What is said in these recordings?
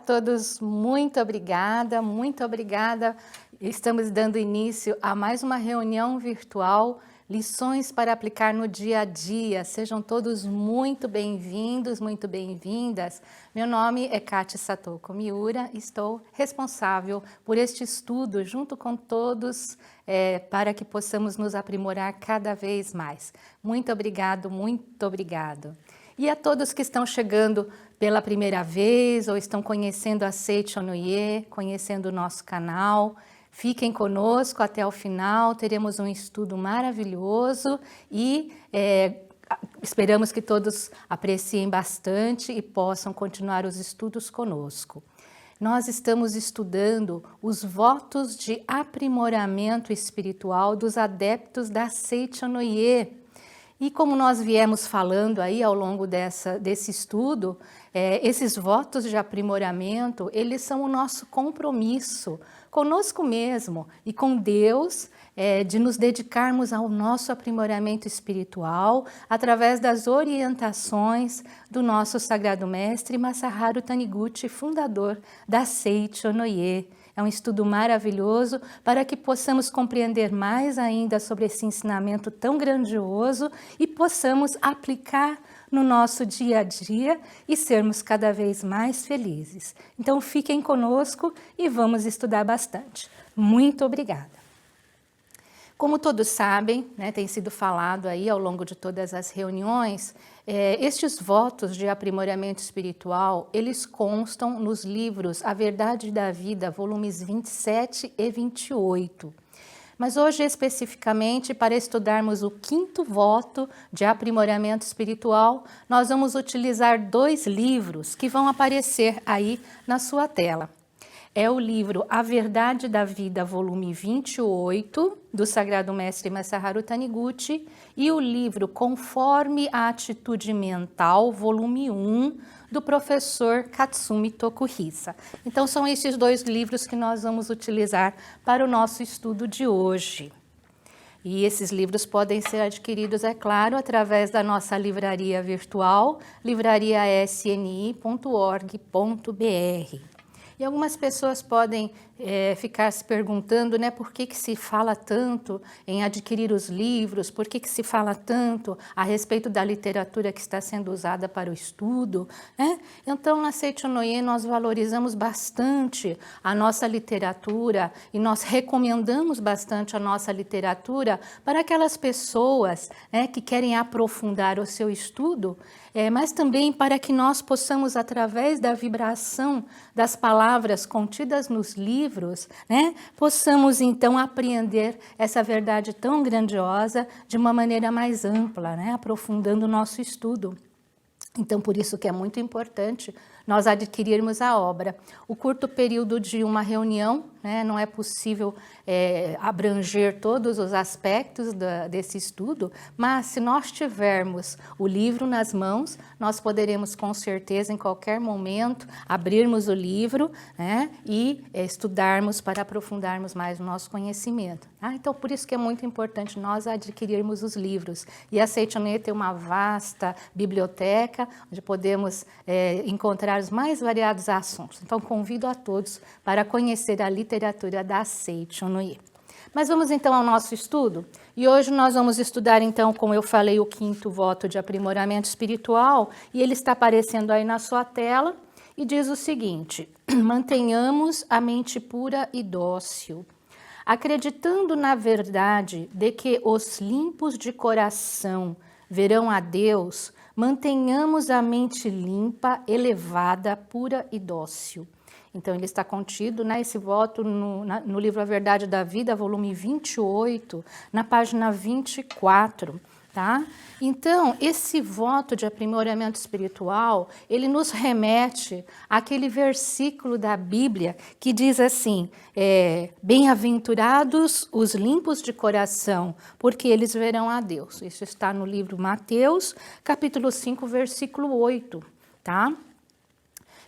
todos, muito obrigada, muito obrigada. Estamos dando início a mais uma reunião virtual, lições para aplicar no dia a dia. Sejam todos muito bem-vindos, muito bem-vindas. Meu nome é Kátia Satoko Miura, estou responsável por este estudo junto com todos para que possamos nos aprimorar cada vez mais. Muito obrigado, muito obrigado. E a todos que estão chegando pela primeira vez ou estão conhecendo a Seichonoye, conhecendo o nosso canal, fiquem conosco até o final, teremos um estudo maravilhoso e esperamos que todos apreciem bastante e possam continuar os estudos conosco. Nós estamos estudando os votos de aprimoramento espiritual dos adeptos da Seichonoye. E como nós viemos falando aí ao longo desse estudo, esses votos de aprimoramento, eles são o nosso compromisso conosco mesmo e com Deus, de nos dedicarmos ao nosso aprimoramento espiritual através das orientações do nosso Sagrado Mestre Masaharu Taniguchi, fundador da Seichonoye. É um estudo maravilhoso para que possamos compreender mais ainda sobre esse ensinamento tão grandioso e possamos aplicar no nosso dia a dia e sermos cada vez mais felizes. Então fiquem conosco e vamos estudar bastante. Muito obrigada. Como todos sabem, tem sido falado aí ao longo de todas as reuniões, estes votos de aprimoramento espiritual, eles constam nos livros A Verdade da Vida, volumes 27 e 28. Mas hoje, especificamente, para estudarmos o quinto voto de aprimoramento espiritual, nós vamos utilizar dois livros que vão aparecer aí na sua tela. É o livro A Verdade da Vida, volume 28, do Sagrado Mestre Masaharu Taniguchi, e o livro Conforme a Atitude Mental, volume 1, do professor Katsumi Tokuhisa. Então, são esses dois livros que nós vamos utilizar para o nosso estudo de hoje. E esses livros podem ser adquiridos, é claro, através da nossa livraria virtual, livrariasni.org.br. E algumas pessoas podem ficar se perguntando, por que se fala tanto em adquirir os livros, por que se fala tanto a respeito da literatura que está sendo usada para o estudo, Então, na Seichonoye, nós valorizamos bastante a nossa literatura e nós recomendamos bastante a nossa literatura para aquelas pessoas que querem aprofundar o seu estudo, mas também para que nós possamos, através da vibração das palavras contidas nos livros, possamos então apreender essa verdade tão grandiosa de uma maneira mais ampla, aprofundando o nosso estudo. Então, por isso que é muito importante nós adquirirmos a obra. O curto período de uma reunião, não é possível abranger todos os aspectos desse estudo, mas se nós tivermos o livro nas mãos, nós poderemos com certeza em qualquer momento abrirmos o livro e estudarmos para aprofundarmos mais o nosso conhecimento. Então, por isso que é muito importante nós adquirirmos os livros. E a Seichonoye tem uma vasta biblioteca, onde podemos encontrar os mais variados assuntos. Então, convido a todos para conhecer a literatura da Seichonoye. Mas vamos então ao nosso estudo? E hoje nós vamos estudar então, como eu falei, o quinto voto de aprimoramento espiritual, e ele está aparecendo aí na sua tela, e diz o seguinte: mantenhamos a mente pura e dócil, acreditando na verdade de que os limpos de coração verão a Deus. Mantenhamos a mente limpa, elevada, pura e dócil. Então, ele está contido, esse voto no livro A Verdade da Vida, volume 28, na página 24, tá? Então, esse voto de aprimoramento espiritual, ele nos remete àquele versículo da Bíblia que diz assim, bem-aventurados os limpos de coração, porque eles verão a Deus. Isso está no livro Mateus, capítulo 5, versículo 8, tá?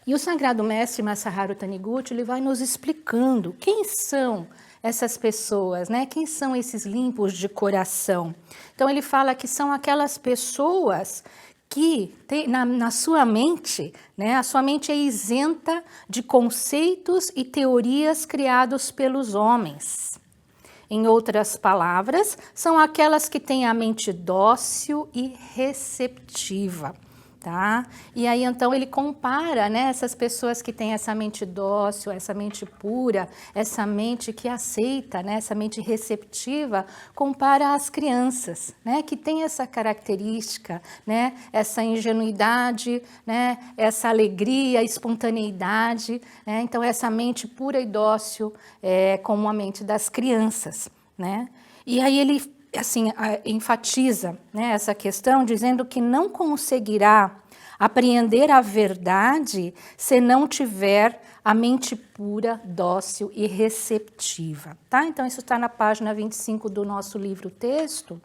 E o Sagrado Mestre Masaharu Taniguchi, ele vai nos explicando quem são essas pessoas, Quem são esses limpos de coração? Então, ele fala que são aquelas pessoas que tem, na sua mente, né, a sua mente é isenta de conceitos e teorias criados pelos homens. Em outras palavras, são aquelas que têm a mente dócil e receptiva, tá? E aí, então, ele compara, né, essas pessoas que têm essa mente dócil, essa mente pura, essa mente que aceita, né, essa mente receptiva, compara às crianças, né, que tem essa característica, né, essa ingenuidade, né, essa alegria, espontaneidade, né, então essa mente pura e dócil como a mente das crianças, né? E aí ele assim enfatiza, né, essa questão dizendo que não conseguirá apreender a verdade se não tiver a mente pura, dócil e receptiva, tá? Então isso está na página 25 do nosso livro-texto.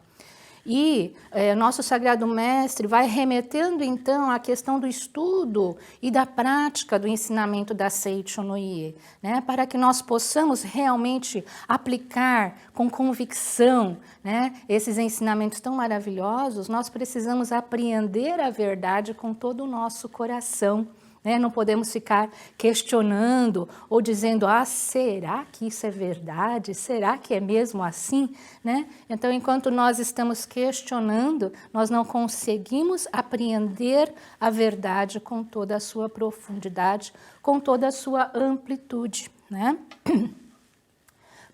E nosso Sagrado Mestre vai remetendo, então, à questão do estudo e da prática do ensinamento da Seicho no Ie, né, para que nós possamos realmente aplicar com convicção, né, esses ensinamentos tão maravilhosos. Nós precisamos apreender a verdade com todo o nosso coração. Né? Não podemos ficar questionando ou dizendo, será que isso é verdade? Será que é mesmo assim? Né? Então, enquanto nós estamos questionando, nós não conseguimos apreender a verdade com toda a sua profundidade, com toda a sua amplitude. Né?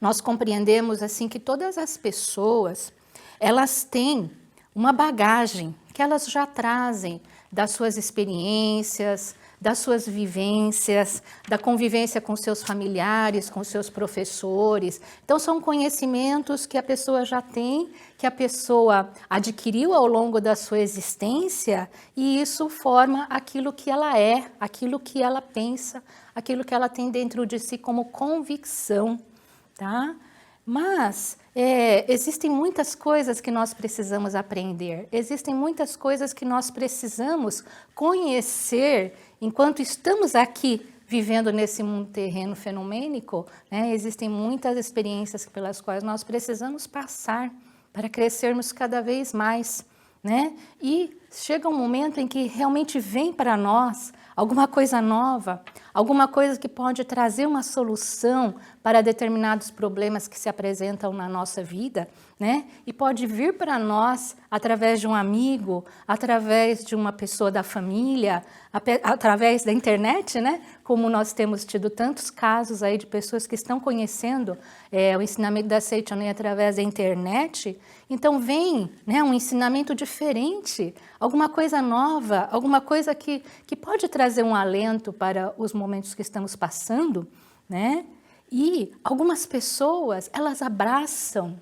Nós compreendemos assim que todas as pessoas, elas têm uma bagagem que elas já trazem das suas experiências, das suas vivências, da convivência com seus familiares, com seus professores. Então, são conhecimentos que a pessoa já tem, que a pessoa adquiriu ao longo da sua existência, e isso forma aquilo que ela é, aquilo que ela pensa, aquilo que ela tem dentro de si como convicção, tá? Mas existem muitas coisas que nós precisamos aprender, existem muitas coisas que nós precisamos conhecer enquanto estamos aqui vivendo nesse mundo terreno fenomênico, né? Existem muitas experiências pelas quais nós precisamos passar para crescermos cada vez mais, né? E chega um momento em que realmente vem para nós alguma coisa nova, alguma coisa que pode trazer uma solução para determinados problemas que se apresentam na nossa vida, né? E pode vir para nós através de um amigo, através de uma pessoa da família, através da internet, né? Como nós temos tido tantos casos aí de pessoas que estão conhecendo o ensinamento da Seicho no Ie através da internet. Então vem, né, um ensinamento diferente, alguma coisa nova, alguma coisa que pode trazer um alento para os momentos que estamos passando, né? E algumas pessoas, elas abraçam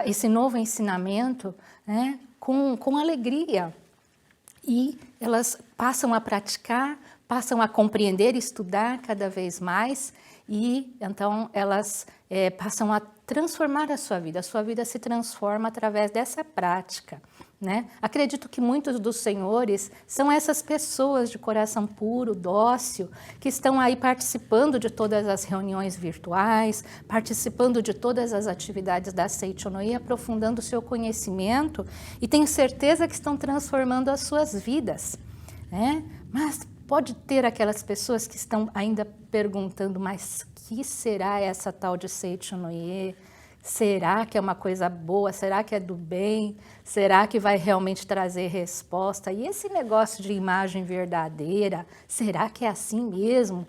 esse novo ensinamento, né, com alegria. E elas passam a praticar, passam a compreender, estudar cada vez mais, e então elas passam a transformar a sua vida se transforma através dessa prática. Né? Acredito que muitos dos senhores são essas pessoas de coração puro, dócil, que estão aí participando de todas as reuniões virtuais, participando de todas as atividades da Seicho no Ie, aprofundando o seu conhecimento, e tenho certeza que estão transformando as suas vidas. Né? Mas pode ter aquelas pessoas que estão ainda perguntando, mas que será essa tal de Seicho no Ie? Será que é uma coisa boa? Será que é do bem? Será que vai realmente trazer resposta? E esse negócio de imagem verdadeira, será que é assim mesmo?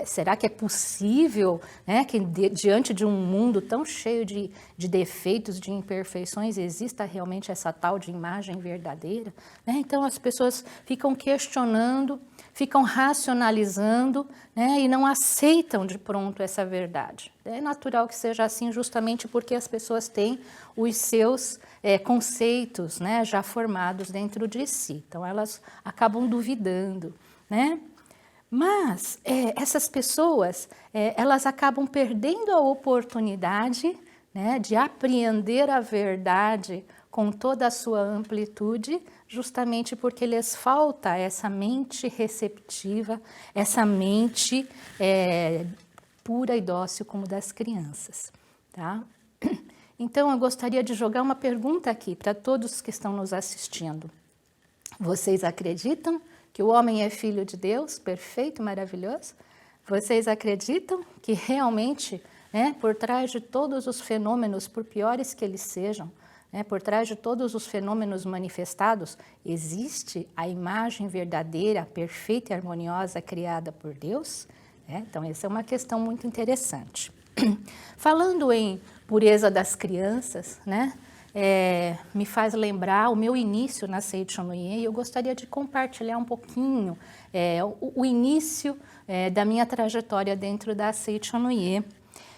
Será que é possível, né, que diante de um mundo tão cheio de defeitos, de imperfeições, exista realmente essa tal de imagem verdadeira? Né? Então as pessoas ficam questionando, ficam racionalizando, né, e não aceitam de pronto essa verdade. É natural que seja assim, justamente porque as pessoas têm os seus conceitos, né, já formados dentro de si. Então elas acabam duvidando, né? Mas essas pessoas, elas acabam perdendo a oportunidade, né, de apreender a verdade com toda a sua amplitude, justamente porque lhes falta essa mente receptiva, essa mente pura e dócil como das crianças, tá? Então eu gostaria de jogar uma pergunta aqui para todos que estão nos assistindo. Vocês acreditam que o homem é filho de Deus, perfeito, maravilhoso? Vocês acreditam que realmente, né, por trás de todos os fenômenos, por piores que eles sejam, né, por trás de todos os fenômenos manifestados, existe a imagem verdadeira, perfeita e harmoniosa criada por Deus? Então, essa é uma questão muito interessante. Falando em pureza das crianças, né, me faz lembrar o meu início na Seichonoye, e eu gostaria de compartilhar um pouquinho o início da minha trajetória dentro da Seichonoye.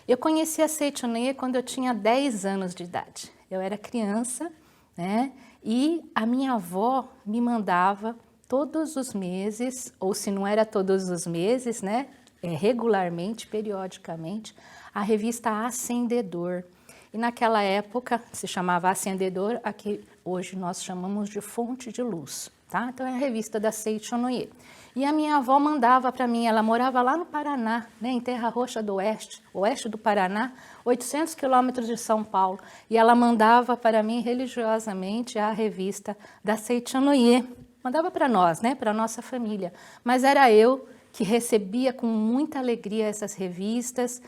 Eu conheci a Seichonoye quando eu tinha 10 anos de idade. Eu era criança, né, e a minha avó me mandava todos os meses, ou se não era todos os meses, né, regularmente, periodicamente, a revista Acendedor. E naquela época se chamava Acendedor, a que hoje nós chamamos de Fonte de Luz, tá? Então é a revista da Seichonoye. E a minha avó mandava para mim, ela morava lá no Paraná, né, em Terra Roxa do Oeste, oeste do Paraná, 800 quilômetros de São Paulo. E ela mandava para mim religiosamente a revista da Seichonoye. Mandava para nós, né, para a nossa família. Mas era eu que recebia com muita alegria essas revistas,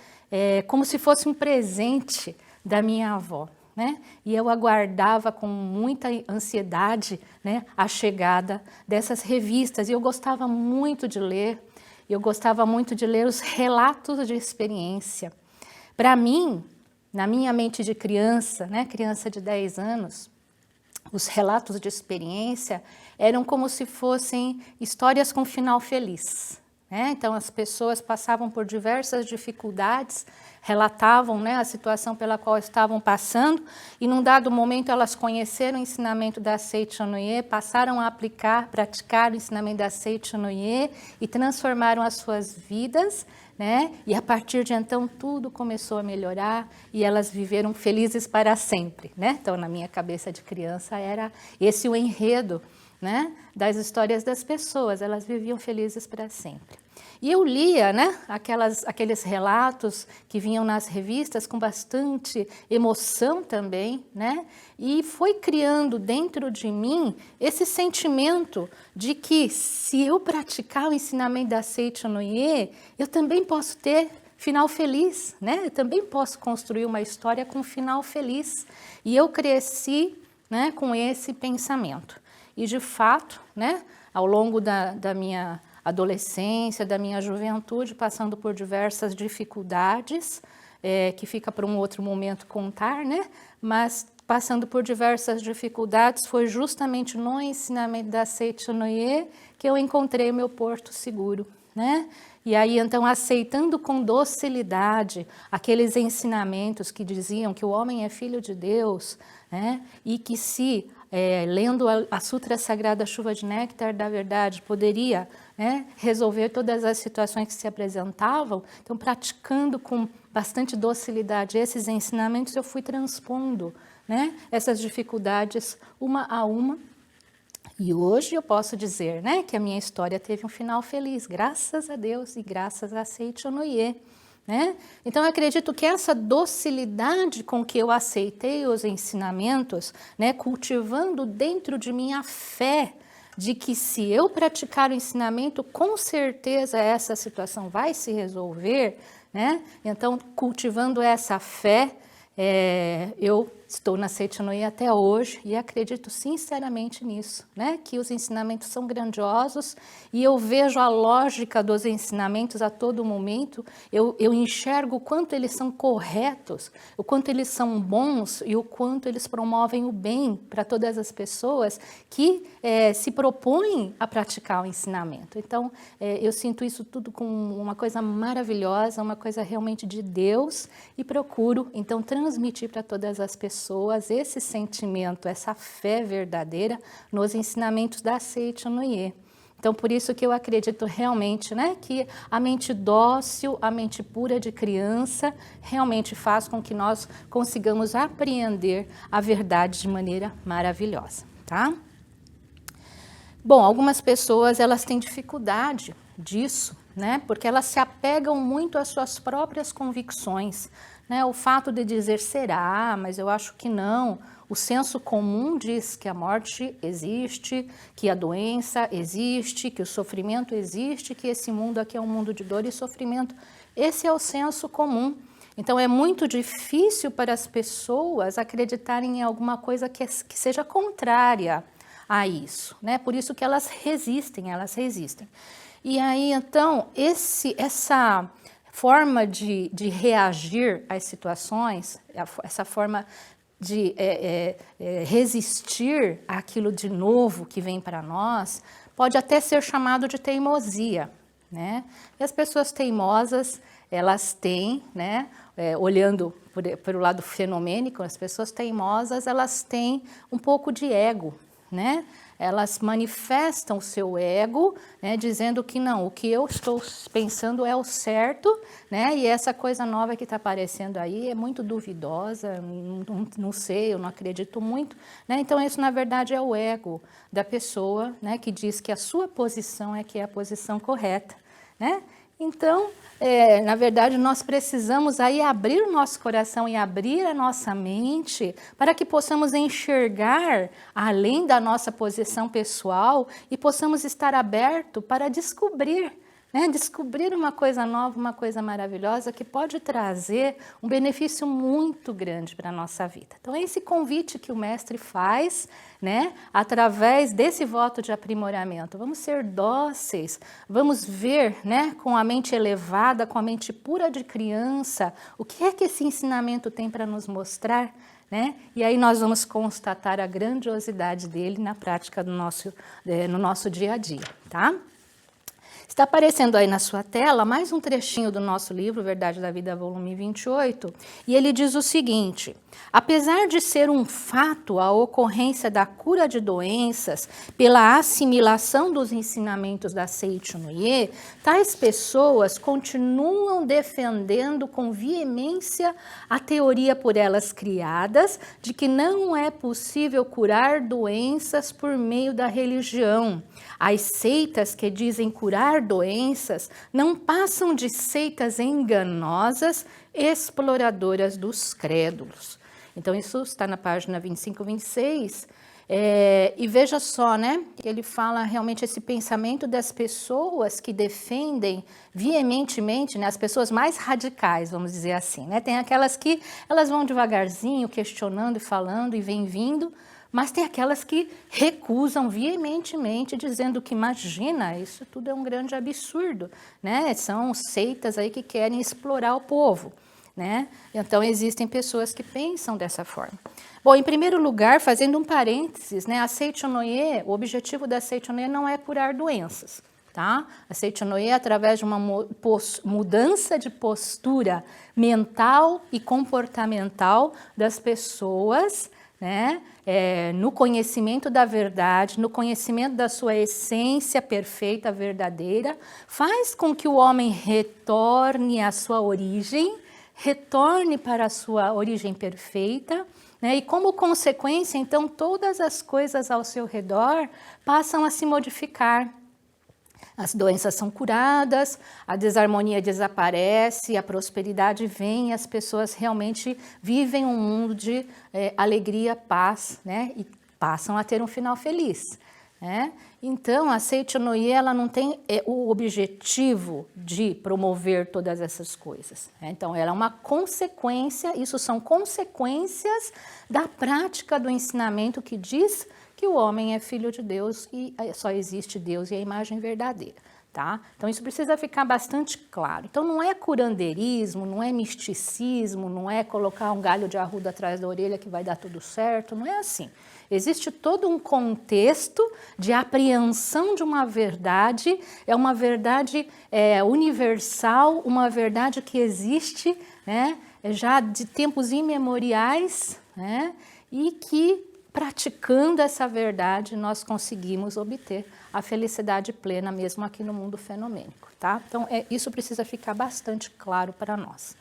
como se fosse um presente da minha avó, né? E eu aguardava com muita ansiedade, né, a chegada dessas revistas. E eu gostava muito de ler, os relatos de experiência. Para mim, na minha mente de criança, né, criança de 10 anos, os relatos de experiência eram como se fossem histórias com final feliz. Então, as pessoas passavam por diversas dificuldades, relatavam, né, a situação pela qual estavam passando, e num dado momento elas conheceram o ensinamento da Seichonoye, passaram a praticar o ensinamento da Seichonoye e transformaram as suas vidas, né, e a partir de então tudo começou a melhorar e elas viveram felizes para sempre, né? Então, na minha cabeça de criança era esse o enredo, né, das histórias das pessoas, elas viviam felizes para sempre. E eu lia, né, aqueles relatos que vinham nas revistas com bastante emoção também, né, e foi criando dentro de mim esse sentimento de que se eu praticar o ensinamento da Seichonoye, eu também posso ter final feliz, né, eu também posso construir uma história com final feliz. E eu cresci, né, com esse pensamento. E, de fato, né, ao longo da minha adolescência, da minha juventude, passando por diversas dificuldades, que fica para um outro momento contar, né? Mas passando por diversas dificuldades, foi justamente no ensinamento da Seichonoye que eu encontrei meu porto seguro, né? E aí, então, aceitando com docilidade aqueles ensinamentos que diziam que o homem é filho de Deus, né? E que se lendo a Sutra Sagrada Chuva de Néctar da Verdade, poderia, né, resolver todas as situações que se apresentavam. Então, praticando com bastante docilidade esses ensinamentos, eu fui transpondo, né, essas dificuldades uma a uma. E hoje eu posso dizer, né, que a minha história teve um final feliz, graças a Deus e graças a Seichonoye. Né? Então, eu acredito que essa docilidade com que eu aceitei os ensinamentos, né, cultivando dentro de mim a fé de que se eu praticar o ensinamento, com certeza essa situação vai se resolver, né? Então, cultivando essa fé, eu estou na Seichonoye até hoje e acredito sinceramente nisso, né? Que os ensinamentos são grandiosos e eu vejo a lógica dos ensinamentos a todo momento, eu enxergo o quanto eles são corretos, o quanto eles são bons e o quanto eles promovem o bem para todas as pessoas que se propõem a praticar o ensinamento. Então, eu sinto isso tudo como uma coisa maravilhosa, uma coisa realmente de Deus e procuro, então, transmitir para todas as pessoas esse sentimento, essa fé verdadeira nos ensinamentos da Seichonoye. Então, por isso que eu acredito realmente, né, que a mente dócil, a mente pura de criança, realmente faz com que nós consigamos apreender a verdade de maneira maravilhosa, tá? Bom, algumas pessoas, elas têm dificuldade disso, né? Porque elas se apegam muito às suas próprias convicções, né? O fato de dizer será, mas eu acho que não. O senso comum diz que a morte existe, que a doença existe, que o sofrimento existe, que esse mundo aqui é um mundo de dor e sofrimento. Esse é o senso comum. Então, é muito difícil para as pessoas acreditarem em alguma coisa que seja contrária a isso, né? Por isso que elas resistem, elas resistem. E aí, então, essa forma de reagir às situações, essa forma de resistir àquilo de novo que vem para nós, pode até ser chamado de teimosia, né? E as pessoas teimosas, elas têm, né, olhando pelo lado fenomênico, as pessoas teimosas, elas têm um pouco de ego, né? Elas manifestam o seu ego, né, dizendo que não, o que eu estou pensando é o certo, né? E essa coisa nova que está aparecendo aí é muito duvidosa, não sei, eu não acredito muito, né? Então isso na verdade é o ego da pessoa, né, que diz que a sua posição é que é a posição correta, né? Então, na verdade, nós precisamos aí abrir o nosso coração e abrir a nossa mente para que possamos enxergar além da nossa posição pessoal e possamos estar aberto para descobrir, né? Descobrir uma coisa nova, uma coisa maravilhosa que pode trazer um benefício muito grande para a nossa vida. Então, é esse convite que o mestre faz, né? Através desse voto de aprimoramento. Vamos ser dóceis, vamos ver, né, com a mente elevada, com a mente pura de criança, o que é que esse ensinamento tem para nos mostrar, né? E aí nós vamos constatar a grandiosidade dele na prática do no nosso dia a dia, tá? Está aparecendo aí na sua tela mais um trechinho do nosso livro, Verdade da Vida, volume 28, e ele diz o seguinte: apesar de ser um fato a ocorrência da cura de doenças pela assimilação dos ensinamentos da Seicho-no-ie, tais pessoas continuam defendendo com veemência a teoria por elas criadas de que não é possível curar doenças por meio da religião. As seitas que dizem curar doenças não passam de seitas enganosas, exploradoras dos crédulos. Então, isso está na página 25 e 26. E veja só, né, que ele fala realmente esse pensamento das pessoas que defendem veementemente, né, as pessoas mais radicais, vamos dizer assim, né? Tem aquelas que elas vão devagarzinho, questionando e falando e vem vindo, mas tem aquelas que recusam veementemente, dizendo que imagina, isso tudo é um grande absurdo, né? São seitas aí que querem explorar o povo, né? Então existem pessoas que pensam dessa forma. Bom, em primeiro lugar, fazendo um parênteses, né, a Seicho-no-ie, o objetivo da Seicho-no-ie não é curar doenças, tá? A Seicho-no-ie, através de uma mudança de postura mental e comportamental das pessoas, né, no conhecimento da verdade, no conhecimento da sua essência perfeita, verdadeira, faz com que o homem retorne à sua origem, retorne para a sua origem perfeita, né, e como consequência, então, todas as coisas ao seu redor passam a se modificar. As doenças são curadas, a desarmonia desaparece, a prosperidade vem, as pessoas realmente vivem um mundo de alegria, paz, né? E passam a ter um final feliz, né? Então, a Seicho-no-ie, ela não tem o objetivo de promover todas essas coisas, né? Então, ela é uma consequência, isso são consequências da prática do ensinamento que diz que o homem é filho de Deus e só existe Deus e a imagem verdadeira, tá? Então isso precisa ficar bastante claro. Então não é curandeirismo, não é misticismo, não é colocar um galho de arruda atrás da orelha que vai dar tudo certo, não é assim. Existe todo um contexto de apreensão de uma verdade, é uma verdade universal, uma verdade que existe, né, já de tempos imemoriais, né, e que praticando essa verdade, nós conseguimos obter a felicidade plena mesmo aqui no mundo fenomênico, tá? Então, isso precisa ficar bastante claro para nós.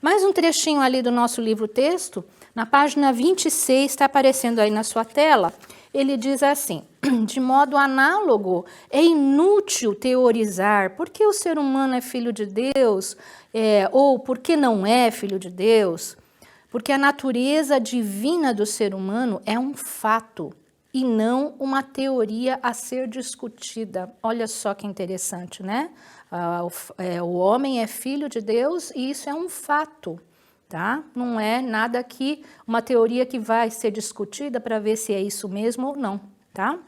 Mais um trechinho ali do nosso livro-texto, na página 26, está aparecendo aí na sua tela, ele diz assim: de modo análogo, é inútil teorizar por que o ser humano é filho de Deus, ou por que não é filho de Deus, porque a natureza divina do ser humano é um fato e não uma teoria a ser discutida. Olha só que interessante, né? O homem é filho de Deus e isso é um fato, tá? Não é nada que uma teoria que vai ser discutida para ver se é isso mesmo ou não, tá?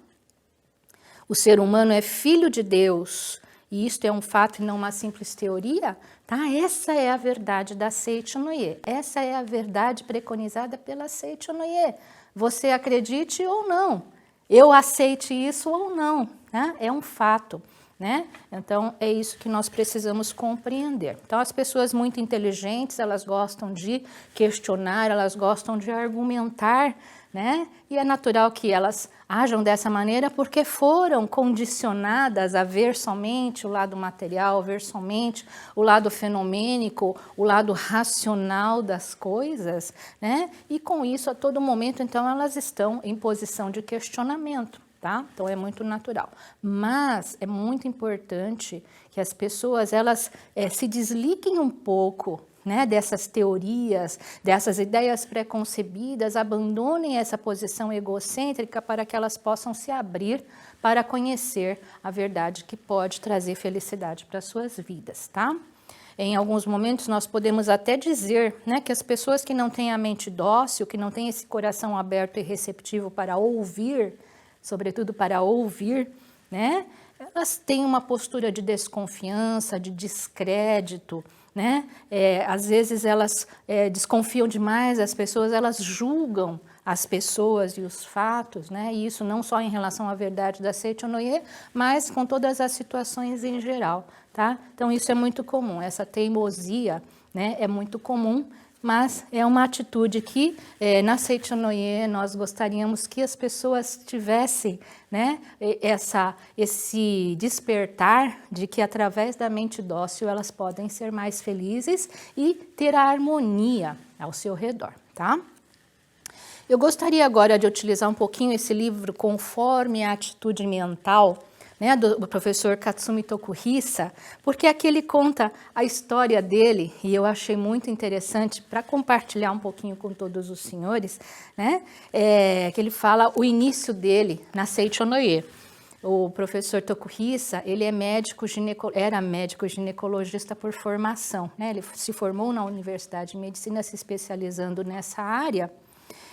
O ser humano é filho de Deus e isto é um fato e não uma simples teoria, tá? Essa é a verdade da Seichonoye. Essa é a verdade preconizada pela Seichonoye. Você acredite ou não, eu aceite isso ou não, né? É um fato, né? Então, é isso que nós precisamos compreender. Então, as pessoas muito inteligentes, elas gostam de questionar, elas gostam de argumentar, né? E é natural que elas ajam dessa maneira porque foram condicionadas a ver somente o lado material, ver somente o lado fenomênico, o lado racional das coisas, né? E com isso, a todo momento, então, elas estão em posição de questionamento, tá? Então, é muito natural. Mas é muito importante que as pessoas, elas se desliguem um pouco, né, dessas teorias, dessas ideias preconcebidas, abandonem essa posição egocêntrica para que elas possam se abrir para conhecer a verdade que pode trazer felicidade para as suas vidas, tá? Em alguns momentos nós podemos até dizer, né, que as pessoas que não têm a mente dócil, que não têm esse coração aberto e receptivo para ouvir, sobretudo para ouvir, né, elas têm uma postura de desconfiança, de descrédito, né? Às vezes elas desconfiam demais das pessoas, elas julgam as pessoas e os fatos, né? E isso não só em relação à verdade da Seichonoye, mas com todas as situações em geral, tá? Então isso é muito comum, essa teimosia, né, é muito comum, mas é uma atitude que na Seichonoye nós gostaríamos que as pessoas tivessem, né, esse despertar de que através da mente dócil elas podem ser mais felizes e ter a harmonia ao seu redor, tá? Eu gostaria agora de utilizar um pouquinho esse livro Conforme a Atitude Mental, né, do professor Katsumi Tokuhisa, porque aqui ele conta a história dele, e eu achei muito interessante para compartilhar um pouquinho com todos os senhores, né, que ele fala o início dele na Seichonoye. O professor Tokuhisa, ele era médico ginecologista por formação, né, ele se formou na Universidade de Medicina se especializando nessa área.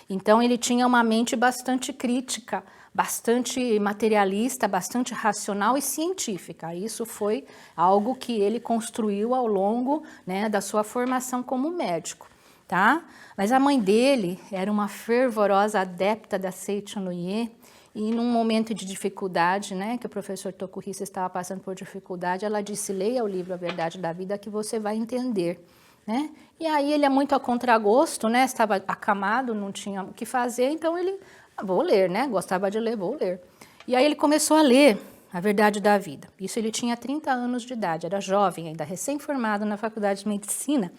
Então ele tinha uma mente bastante crítica, bastante materialista, bastante racional e científica. Isso foi algo que ele construiu ao longo, né, da sua formação como médico, tá? Mas a mãe dele era uma fervorosa adepta da Seichonoye e num momento de dificuldade, né, que o professor Tokuhisa estava passando por dificuldade, ela disse: leia o livro A Verdade da Vida que você vai entender. Né? E aí ele é muito a contragosto, né? Estava acamado, não tinha o que fazer, então ele, vou ler, né? Gostava de ler, vou ler. E aí ele começou a ler A Verdade da Vida. Isso ele tinha 30 anos de idade, era jovem ainda, recém-formado na Faculdade de Medicina.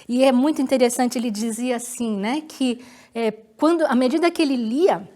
E é muito interessante, ele dizia assim, né? Que à medida que ele lia,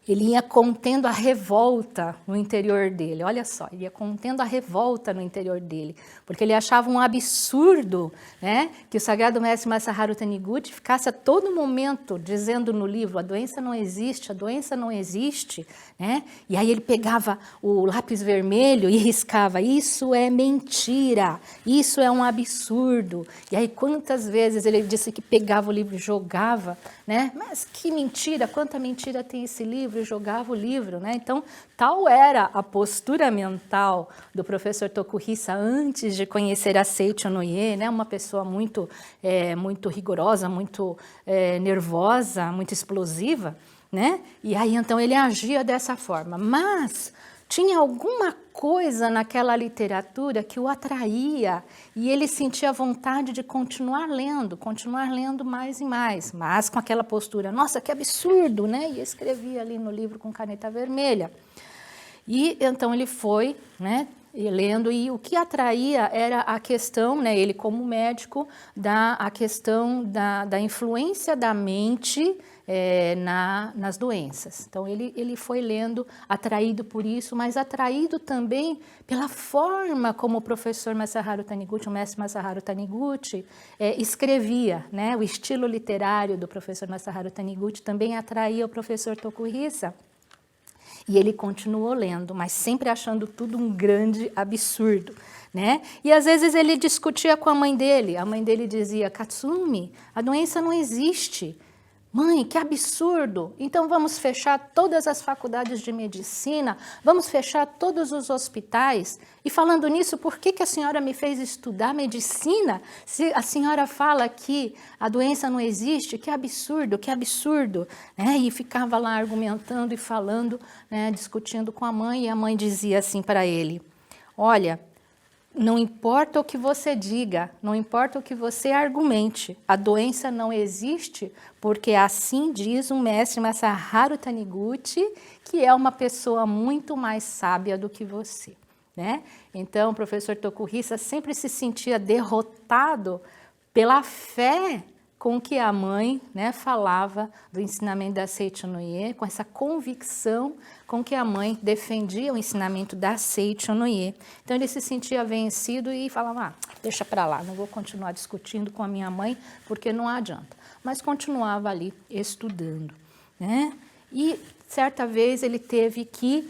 ele ia contendo a revolta no interior dele, olha só, ele ia contendo a revolta no interior dele, porque ele achava um absurdo, né, que o Sagrado Mestre Masaharu Taniguchi ficasse a todo momento dizendo no livro: a doença não existe, a doença não existe, né, e aí ele pegava o lápis vermelho e riscava: isso é mentira, isso é um absurdo, e aí quantas vezes ele disse que pegava o livro e jogava, né, mas que mentira, quanta mentira tem esse livro, e jogava o livro, né? Então, tal era a postura mental do professor Tokuhisa antes de conhecer a Seichonoye, né? Uma pessoa muito rigorosa, muito nervosa, muito explosiva, né? E aí, então, ele agia dessa forma. Mas tinha alguma coisa naquela literatura que o atraía e ele sentia vontade de continuar lendo mais e mais, mas com aquela postura: nossa, que absurdo, né? E escrevia ali no livro com caneta vermelha. E então ele foi, né, e lendo, e o que atraía era a questão, né, ele como médico, a questão da influência da mente nas doenças. Então ele foi lendo, atraído por isso, mas atraído também pela forma como o professor Masaharu Taniguchi, o mestre Masaharu Taniguchi, escrevia, né? O estilo literário do professor Masaharu Taniguchi também atraía o professor Tokuhisa. E ele continuou lendo, mas sempre achando tudo um grande absurdo, né? E às vezes ele discutia com a mãe dele dizia, Katsumi, a doença não existe. Mãe, que absurdo! Então vamos fechar todas as faculdades de medicina, vamos fechar todos os hospitais. E falando nisso, por que a senhora me fez estudar medicina? Se a senhora fala que a doença não existe, que absurdo, que absurdo. E ficava lá argumentando e falando, né, discutindo com a mãe, e a mãe dizia assim para ele, olha, não importa o que você diga, não importa o que você argumente, a doença não existe porque assim diz o mestre Masaharu Taniguchi, que é uma pessoa muito mais sábia do que você, né? Então, o professor Tokuhisa sempre se sentia derrotado pela fé com que a mãe, né, falava do ensinamento da Seicho no Ie, com essa convicção com que a mãe defendia o ensinamento da Seicho no Ie. Então ele se sentia vencido e falava, deixa para lá, não vou continuar discutindo com a minha mãe, porque não adianta. Mas continuava ali estudando, né? E certa vez ele teve que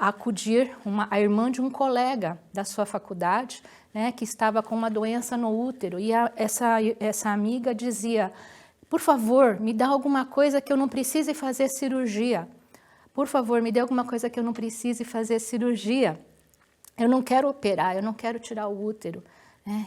acudir a irmã de um colega da sua faculdade, né, que estava com uma doença no útero, e essa amiga dizia, por favor, me dá alguma coisa que eu não precise fazer cirurgia. Por favor, me dê alguma coisa que eu não precise fazer cirurgia. Eu não quero operar, eu não quero tirar o útero.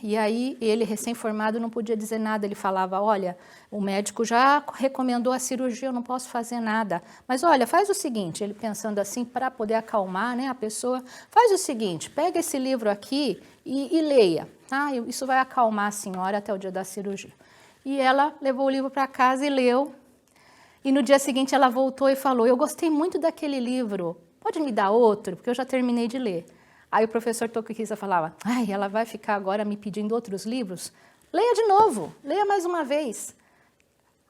E aí ele, recém-formado, não podia dizer nada, ele falava, olha, o médico já recomendou a cirurgia, eu não posso fazer nada, mas olha, faz o seguinte, ele pensando assim, para poder acalmar, né, a pessoa, faz o seguinte, pega esse livro aqui e leia, tá? Isso vai acalmar a senhora até o dia da cirurgia. E ela levou o livro para casa e leu, e no dia seguinte ela voltou e falou, eu gostei muito daquele livro, pode me dar outro, porque eu já terminei de ler. Aí o professor Tokuhisa falava, ela vai ficar agora me pedindo outros livros? Leia de novo, leia mais uma vez.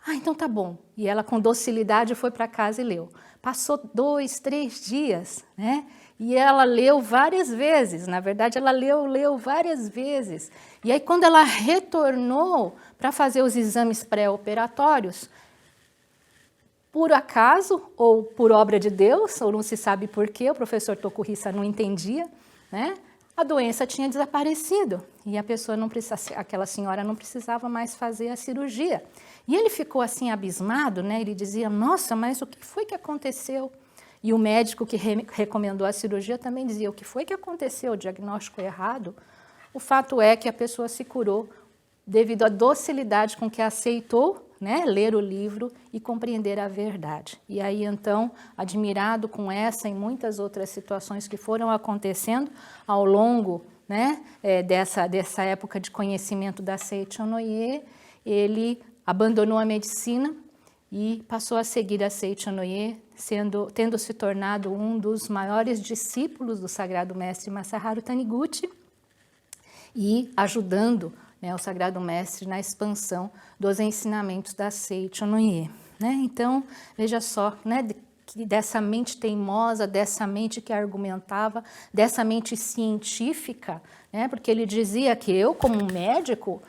Então tá bom. E ela com docilidade foi para casa e leu. Passou 2, 3 dias, né? E ela leu várias vezes, na verdade ela leu várias vezes. E aí quando ela retornou para fazer os exames pré-operatórios, por acaso ou por obra de Deus, ou não se sabe por quê, o professor Tokuhisa não entendia, né? A doença tinha desaparecido e a pessoa aquela senhora não precisava mais fazer a cirurgia. E ele ficou assim abismado, né? Ele dizia, nossa, mas o que foi que aconteceu? E o médico que recomendou a cirurgia também dizia, o que foi que aconteceu? O diagnóstico errado? O fato é que a pessoa se curou devido à docilidade com que aceitou, né, ler o livro e compreender a verdade. E aí, então, admirado com essa e muitas outras situações que foram acontecendo ao longo, né, dessa época de conhecimento da Seicho no Ie, ele abandonou a medicina e passou a seguir a Seicho no Ie, tendo se tornado um dos maiores discípulos do Sagrado Mestre Masaharu Taniguchi e ajudando, né, o Sagrado Mestre na expansão dos ensinamentos da Seicho no Ie, né? Então, veja só, né, dessa mente teimosa, dessa mente que argumentava, dessa mente científica, né, porque ele dizia que eu, como médico,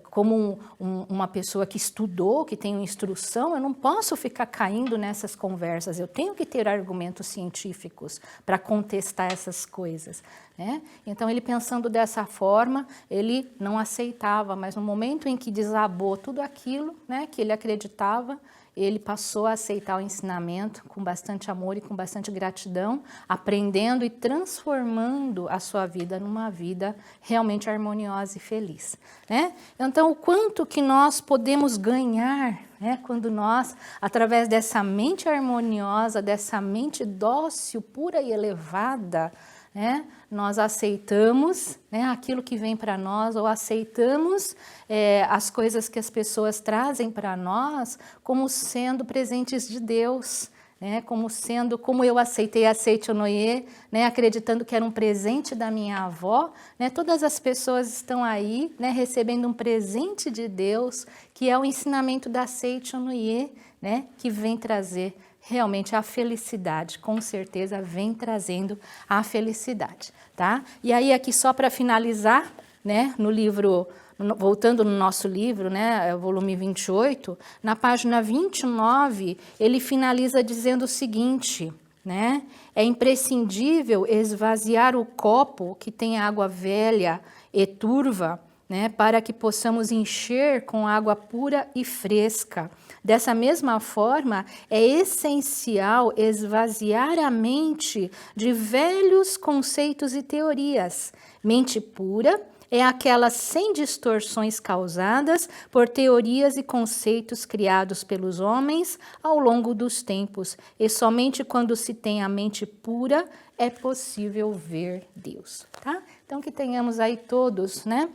como uma pessoa que estudou, que tem instrução, eu não posso ficar caindo nessas conversas, eu tenho que ter argumentos científicos para contestar essas coisas, né? Então, ele pensando dessa forma, ele não aceitava, mas no momento em que desabou tudo aquilo, né, que ele acreditava, ele passou a aceitar o ensinamento com bastante amor e com bastante gratidão, aprendendo e transformando a sua vida numa vida realmente harmoniosa e feliz, né? Então, o quanto que nós podemos ganhar, né, quando nós, através dessa mente harmoniosa, dessa mente dócil, pura e elevada, né, nós aceitamos, né, aquilo que vem para nós, ou aceitamos as coisas que as pessoas trazem para nós como sendo presentes de Deus, né, como eu aceitei a Seichonoye, né, acreditando que era um presente da minha avó, né, todas as pessoas estão aí, né, recebendo um presente de Deus, que é o ensinamento da Seichonoye, né, que vem trazer realmente a felicidade, com certeza vem trazendo a felicidade, tá? E aí aqui só para finalizar, né, no livro, voltando no nosso livro, né, volume 28, na página 29, ele finaliza dizendo o seguinte, né, é imprescindível esvaziar o copo que tem água velha e turva, né, para que possamos encher com água pura e fresca. Dessa mesma forma, é essencial esvaziar a mente de velhos conceitos e teorias. Mente pura é aquela sem distorções causadas por teorias e conceitos criados pelos homens ao longo dos tempos. E somente quando se tem a mente pura é possível ver Deus, tá? Então que tenhamos aí todos, né?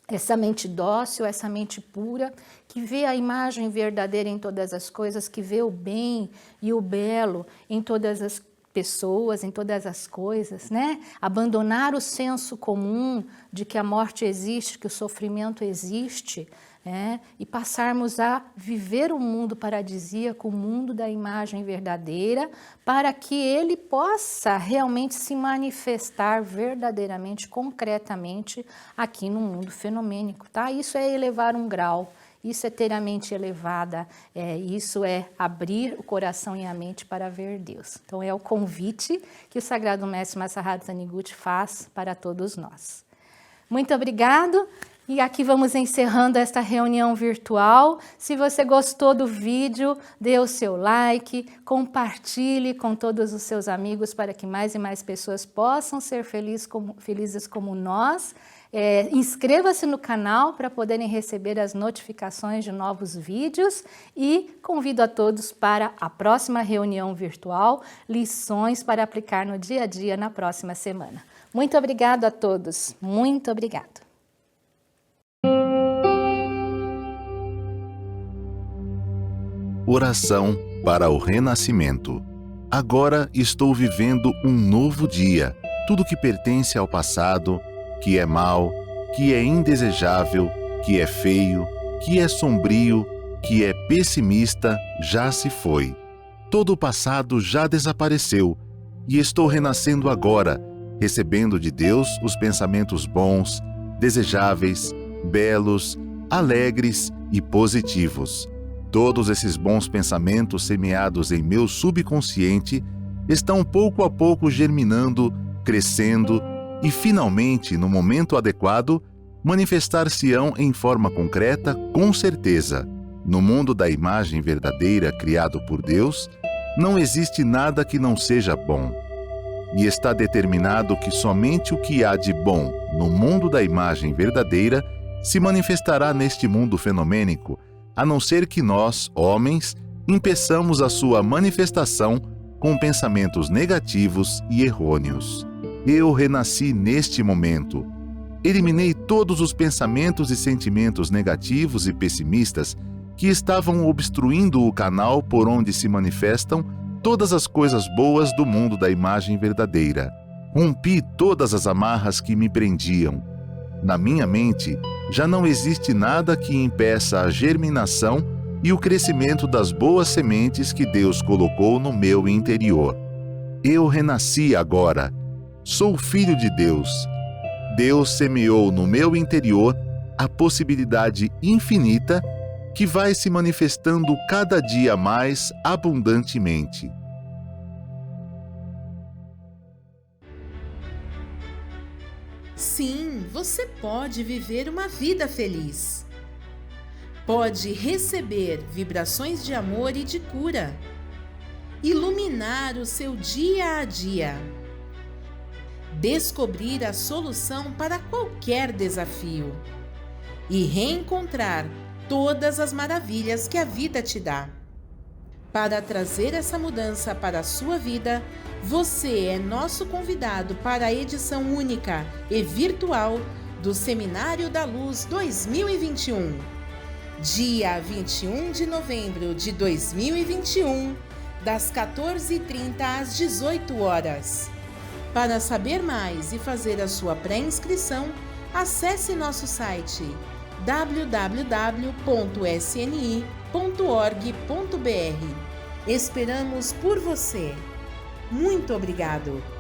Essa mente dócil, essa mente pura, que vê a imagem verdadeira em todas as coisas, que vê o bem e o belo em todas as pessoas, em todas as coisas, né? Abandonar o senso comum de que a morte existe, que o sofrimento existe, né? E passarmos a viver o mundo paradisíaco, o mundo da imagem verdadeira, para que ele possa realmente se manifestar verdadeiramente, concretamente, aqui no mundo fenomênico, tá? Isso é elevar um grau. Isso é ter a mente elevada, isso é abrir o coração e a mente para ver Deus. Então é o convite que o Sagrado Mestre Masaharu Taniguchi faz para todos nós. Muito obrigado e aqui vamos encerrando esta reunião virtual. Se você gostou do vídeo, dê o seu like, compartilhe com todos os seus amigos para que mais e mais pessoas possam ser felizes como nós. Inscreva-se no canal para poderem receber as notificações de novos vídeos e convido a todos para a próxima reunião virtual, lições para aplicar no dia a dia na próxima semana. Muito obrigado a todos, muito obrigado. Oração para o renascimento. Agora estou vivendo um novo dia. Tudo que pertence ao passado, que é mau, que é indesejável, que é feio, que é sombrio, que é pessimista, já se foi. Todo o passado já desapareceu e estou renascendo agora, recebendo de Deus os pensamentos bons, desejáveis, belos, alegres e positivos. Todos esses bons pensamentos semeados em meu subconsciente estão pouco a pouco germinando, crescendo e, finalmente, no momento adequado, manifestar-se-ão em forma concreta, com certeza. No mundo da imagem verdadeira criado por Deus, não existe nada que não seja bom. E está determinado que somente o que há de bom no mundo da imagem verdadeira se manifestará neste mundo fenomênico, a não ser que nós, homens, impeçamos a sua manifestação com pensamentos negativos e errôneos. Eu renasci neste momento. Eliminei todos os pensamentos e sentimentos negativos e pessimistas que estavam obstruindo o canal por onde se manifestam todas as coisas boas do mundo da imagem verdadeira. Rompi todas as amarras que me prendiam. Na minha mente, já não existe nada que impeça a germinação e o crescimento das boas sementes que Deus colocou no meu interior. Eu renasci agora. Sou filho de Deus. Deus semeou no meu interior a possibilidade infinita que vai se manifestando cada dia mais abundantemente. Sim, você pode viver uma vida feliz. Pode receber vibrações de amor e de cura. Iluminar o seu dia a dia. Descobrir a solução para qualquer desafio. E reencontrar todas as maravilhas que a vida te dá. Para trazer essa mudança para a sua vida, você é nosso convidado para a edição única e virtual do Seminário da Luz 2021. Dia 21 de novembro de 2021, das 14h30 às 18 horas. Para saber mais e fazer a sua pré-inscrição, acesse nosso site www.sni.org.br. Esperamos por você. Muito obrigado!